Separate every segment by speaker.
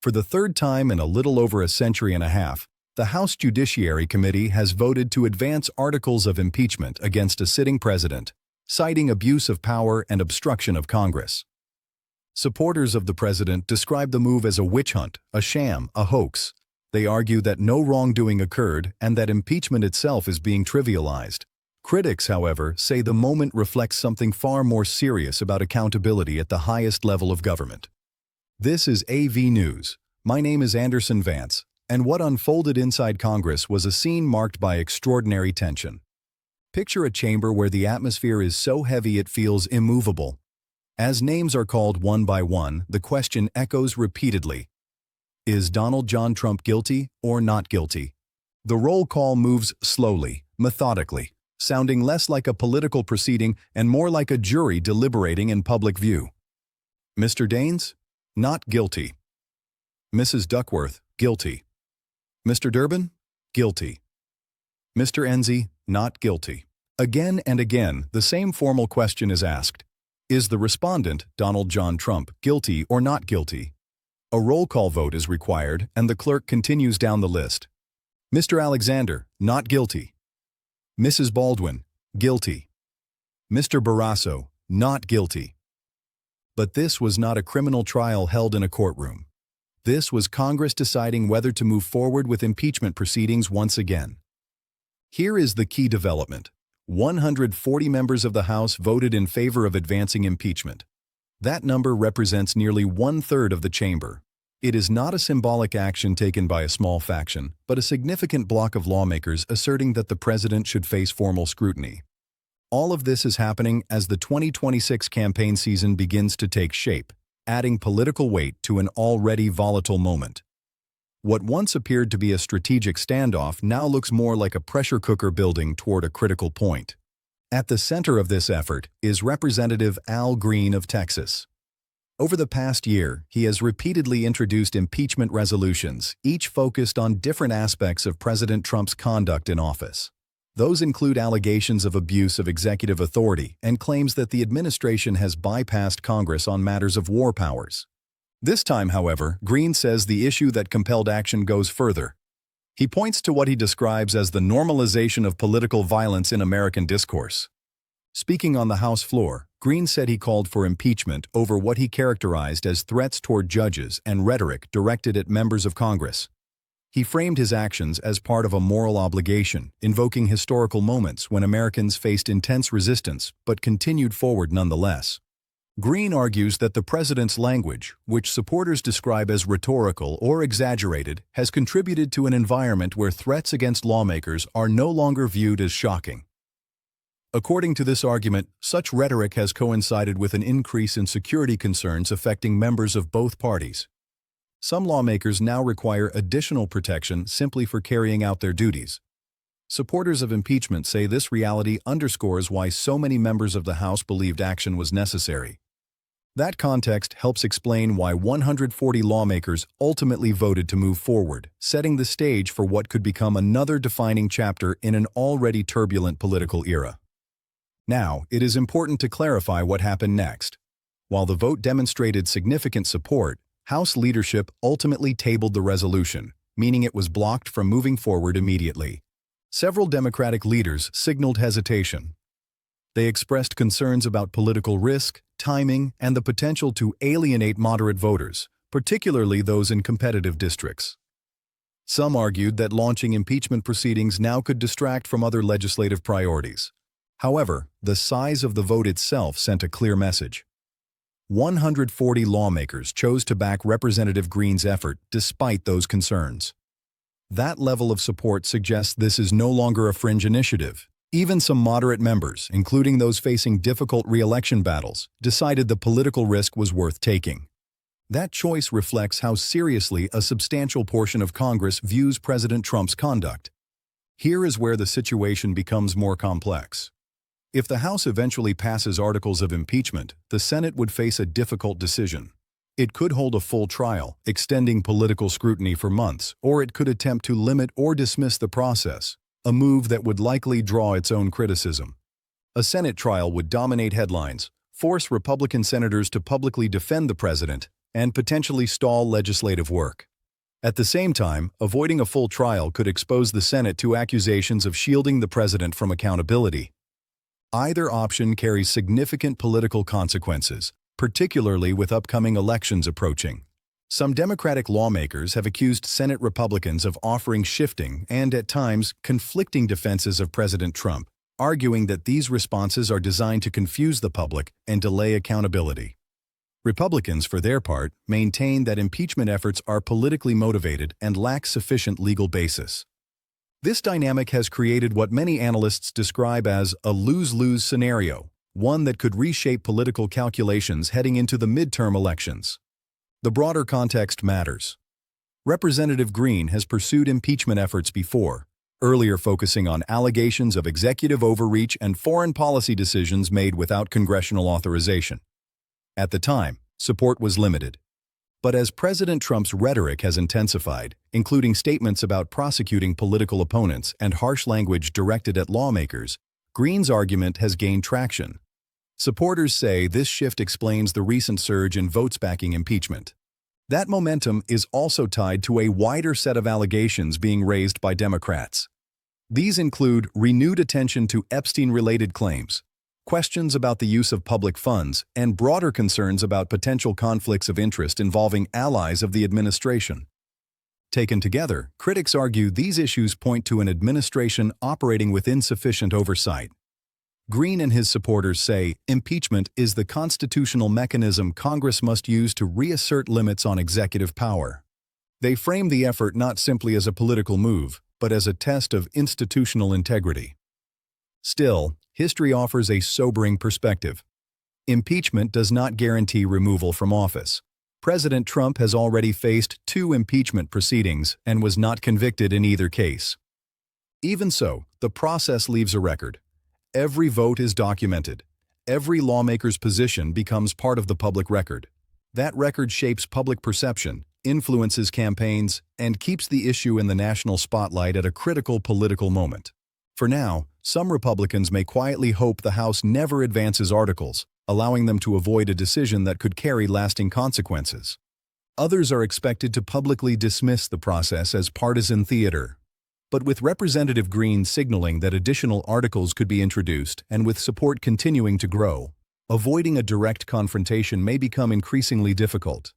Speaker 1: For the third time in a little over a century and a half, the House Judiciary Committee has voted to advance articles of impeachment against a sitting president, citing abuse of power and obstruction of Congress. Supporters of the president describe the move as a witch hunt, a sham, a hoax. They argue that no wrongdoing occurred and that impeachment itself is being trivialized. Critics, however, say the moment reflects something far more serious about accountability at the highest level of government. This is AV News. My name is Anderson Vance, and what unfolded inside Congress was a scene marked by extraordinary tension. Picture a chamber where the atmosphere is so heavy it feels immovable. As names are called one by one, the question echoes repeatedly. Is Donald John Trump guilty or not guilty? The roll call moves slowly, methodically, sounding less like a political proceeding and more like a jury deliberating in public view. Mr. Daines? Not guilty. Mrs. Duckworth? Guilty. Mr. Durbin? Guilty. Mr. Enzi? Not guilty. Again and again, the same formal question is asked. Is the respondent, Donald John Trump, guilty or not guilty? A roll call vote is required, and the clerk continues down the list. Mr. Alexander? Not guilty. Mrs. Baldwin? Guilty. Mr. Barrasso? Not guilty. But this was not a criminal trial held in a courtroom. This was Congress deciding whether to move forward with impeachment proceedings once again. Here is the key development. 140 members of the House voted in favor of advancing impeachment. That number represents nearly one-third of the chamber. It is not a symbolic action taken by a small faction, but a significant bloc of lawmakers asserting that the president should face formal scrutiny. All of this is happening as the 2026 campaign season begins to take shape, adding political weight to an already volatile moment. What once appeared to be a strategic standoff now looks more like a pressure cooker building toward a critical point. At the center of this effort is Representative Al Green of Texas. Over the past year, he has repeatedly introduced impeachment resolutions, each focused on different aspects of President Trump's conduct in office. Those include allegations of abuse of executive authority and claims that the administration has bypassed Congress on matters of war powers. This time, however, Green says the issue that compelled action goes further. He points to what he describes as the normalization of political violence in American discourse. Speaking on the House floor, Green said he called for impeachment over what he characterized as threats toward judges and rhetoric directed at members of Congress. He framed his actions as part of a moral obligation, invoking historical moments when Americans faced intense resistance but continued forward nonetheless. Green argues that the president's language, which supporters describe as rhetorical or exaggerated, has contributed to an environment where threats against lawmakers are no longer viewed as shocking. According to this argument, such rhetoric has coincided with an increase in security concerns affecting members of both parties. Some lawmakers now require additional protection simply for carrying out their duties. Supporters of impeachment say this reality underscores why so many members of the House believed action was necessary. That context helps explain why 140 lawmakers ultimately voted to move forward, setting the stage for what could become another defining chapter in an already turbulent political era. Now, it is important to clarify what happened next. While the vote demonstrated significant support, House leadership ultimately tabled the resolution, meaning it was blocked from moving forward immediately. Several Democratic leaders signaled hesitation. They expressed concerns about political risk, timing, and the potential to alienate moderate voters, particularly those in competitive districts. Some argued that launching impeachment proceedings now could distract from other legislative priorities. However, the size of the vote itself sent a clear message. 140 lawmakers chose to back Representative Green's effort despite those concerns. That level of support suggests this is no longer a fringe initiative. Even some moderate members, including those facing difficult re-election battles, decided the political risk was worth taking. That choice reflects how seriously a substantial portion of Congress views President Trump's conduct. Here is where the situation becomes more complex. If the House eventually passes articles of impeachment, the Senate would face a difficult decision. It could hold a full trial, extending political scrutiny for months, or it could attempt to limit or dismiss the process, a move that would likely draw its own criticism. A Senate trial would dominate headlines, force Republican senators to publicly defend the president, and potentially stall legislative work. At the same time, avoiding a full trial could expose the Senate to accusations of shielding the president from accountability. Either option carries significant political consequences, particularly with upcoming elections approaching. Some Democratic lawmakers have accused Senate Republicans of offering shifting and, at times, conflicting defenses of President Trump, arguing that these responses are designed to confuse the public and delay accountability. Republicans, for their part, maintain that impeachment efforts are politically motivated and lack sufficient legal basis. This dynamic has created what many analysts describe as a lose-lose scenario, one that could reshape political calculations heading into the midterm elections. The broader context matters. Representative Green has pursued impeachment efforts before, earlier focusing on allegations of executive overreach and foreign policy decisions made without congressional authorization. At the time, support was limited. But as President Trump's rhetoric has intensified, including statements about prosecuting political opponents and harsh language directed at lawmakers, Green's argument has gained traction. Supporters say this shift explains the recent surge in votes backing impeachment. That momentum is also tied to a wider set of allegations being raised by Democrats. These include renewed attention to Epstein-related claims, questions about the use of public funds, and broader concerns about potential conflicts of interest involving allies of the administration. Taken together, critics argue these issues point to an administration operating with insufficient oversight. Green and his supporters say impeachment is the constitutional mechanism Congress must use to reassert limits on executive power. They frame the effort not simply as a political move, but as a test of institutional integrity. Still, history offers a sobering perspective. Impeachment does not guarantee removal from office. President Trump has already faced 2 impeachment proceedings and was not convicted in either case. Even so, the process leaves a record. Every vote is documented. Every lawmaker's position becomes part of the public record. That record shapes public perception, influences campaigns, and keeps the issue in the national spotlight at a critical political moment. For now, some Republicans may quietly hope the House never advances articles, allowing them to avoid a decision that could carry lasting consequences. Others are expected to publicly dismiss the process as partisan theater. But with Representative Green signaling that additional articles could be introduced and with support continuing to grow, avoiding a direct confrontation may become increasingly difficult.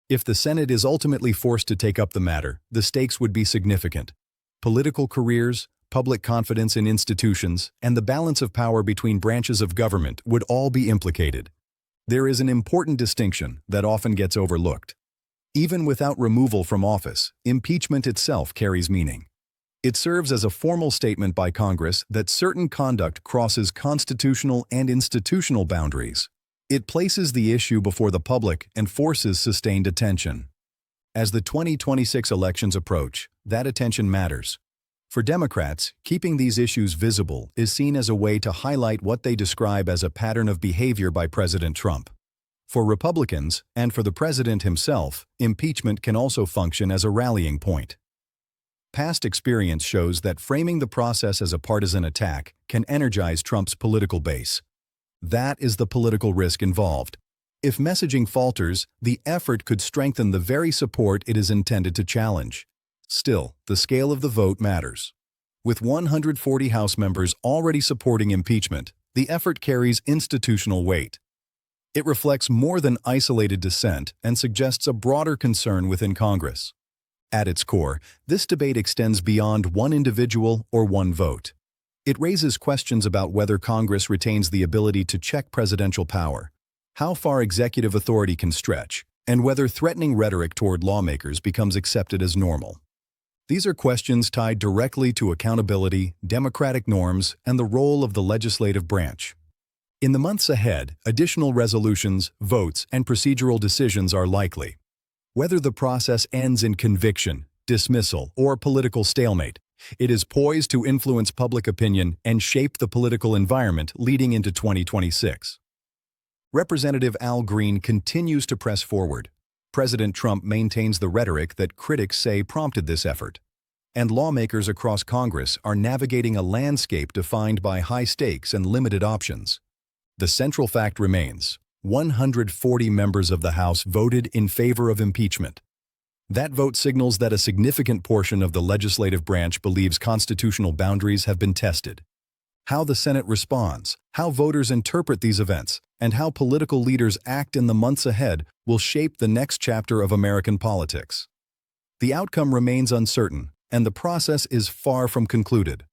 Speaker 1: If the Senate is ultimately forced to take up the matter, the stakes would be significant. Political careers, public confidence in institutions, and the balance of power between branches of government would all be implicated. There is an important distinction that often gets overlooked. Even without removal from office, impeachment itself carries meaning. It serves as a formal statement by Congress that certain conduct crosses constitutional and institutional boundaries. It places the issue before the public and forces sustained attention. As the 2026 elections approach, that attention matters. For Democrats, keeping these issues visible is seen as a way to highlight what they describe as a pattern of behavior by President Trump. For Republicans, and for the president himself, impeachment can also function as a rallying point. Past experience shows that framing the process as a partisan attack can energize Trump's political base. That is the political risk involved. If messaging falters, the effort could strengthen the very support it is intended to challenge. Still, the scale of the vote matters. With 140 House members already supporting impeachment, the effort carries institutional weight. It reflects more than isolated dissent and suggests a broader concern within Congress. At its core, this debate extends beyond one individual or one vote. It raises questions about whether Congress retains the ability to check presidential power, how far executive authority can stretch, and whether threatening rhetoric toward lawmakers becomes accepted as normal. These are questions tied directly to accountability, democratic norms, and the role of the legislative branch. In the months ahead, additional resolutions, votes, and procedural decisions are likely. Whether the process ends in conviction, dismissal, or political stalemate, it is poised to influence public opinion and shape the political environment leading into 2026. Representative Al Green continues to press forward. President Trump maintains the rhetoric that critics say prompted this effort. And lawmakers across Congress are navigating a landscape defined by high stakes and limited options. The central fact remains: 140 members of the House voted in favor of impeachment. That vote signals that a significant portion of the legislative branch believes constitutional boundaries have been tested. How the Senate responds, how voters interpret these events, and how political leaders act in the months ahead will shape the next chapter of American politics. The outcome remains uncertain, and the process is far from concluded.